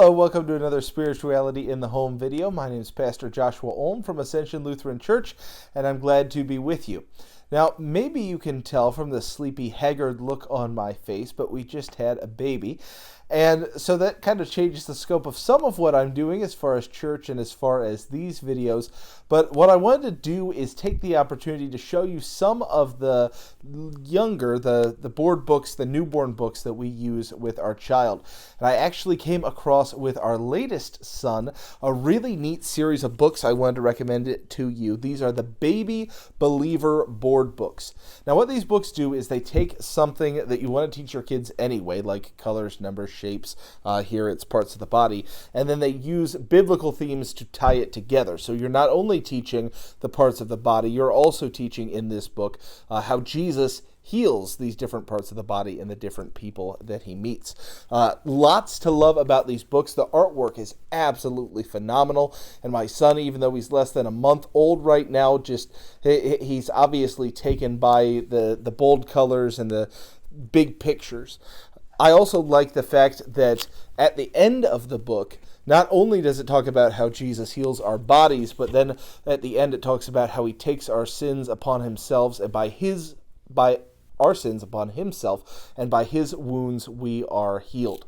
Hello, welcome to another Spirituality in the Home video. My name is Pastor Joshua Olm from Ascension Lutheran Church, and I'm glad to be with you. Now, maybe you can tell from the sleepy, haggard look on my face, but we just had a baby. And so that kind of changes the scope of some of what I'm doing as far as church and as far as these videos. But what I wanted to do is take the opportunity to show you some of the younger, the board books, the newborn books that we use with our child. And I actually came across with our latest son a really neat series of books. I wanted to recommend it to you. These are the Baby Believer board books. Now what these books do is they take something that you want to teach your kids anyway, like colors, numbers, shapes, here it's parts of the body, and then they use biblical themes to tie it together. So you're not only teaching the parts of the body, you're also teaching in this book how Jesus heals these different parts of the body and the different people that he meets. Lots to love about these books. The artwork is absolutely phenomenal, and my son, even though he's less than a month old right now, he's obviously taken by the bold colors and the big pictures. I also like the fact that at the end of the book, not only does it talk about how Jesus heals our bodies, but then at the end it talks about how he takes our sins upon himself, and by our sins upon himself, and by his wounds we are healed.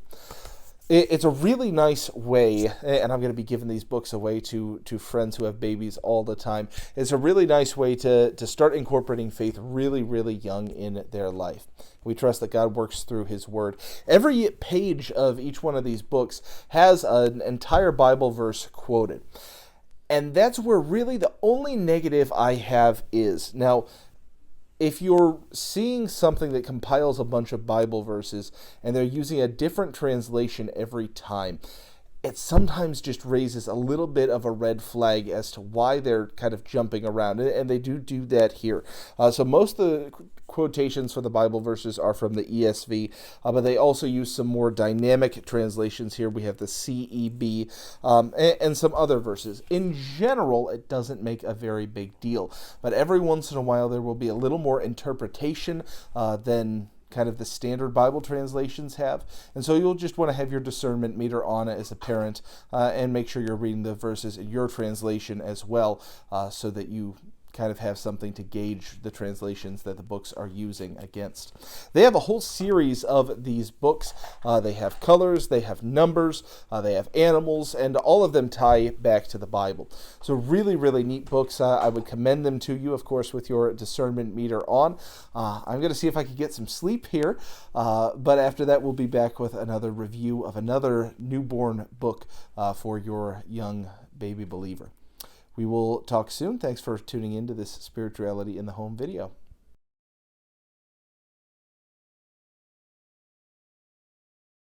It's a really nice way, and I'm going to be giving these books away to friends who have babies all the time. It's a really nice way to start incorporating faith really, really young in their life. We trust that God works through his word. Every page of each one of these books has an entire Bible verse quoted. And that's where really the only negative I have is. Now, if you're seeing something that compiles a bunch of Bible verses and they're using a different translation every time, it sometimes just raises a little bit of a red flag as to why they're kind of jumping around, and they do that here. So most of the quotations for the Bible verses are from the ESV, but they also use some more dynamic translations here. We have the CEB and some other verses. In general, it doesn't make a very big deal, but every once in a while there will be a little more interpretation than kind of the standard Bible translations have. And so you'll just want to have your discernment meter on as a parent and make sure you're reading the verses in your translation as well, so that you kind of have something to gauge the translations that the books are using against. They have a whole series of these books. They have colors, they have numbers, they have animals, and all of them tie back to the Bible. So really, really neat books. I would commend them to you, of course, with your discernment meter on. I'm going to see if I can get some sleep here, but after that we'll be back with another review of another newborn book for your young baby believer. We will talk soon. Thanks for tuning in to this Spirituality in the Home video.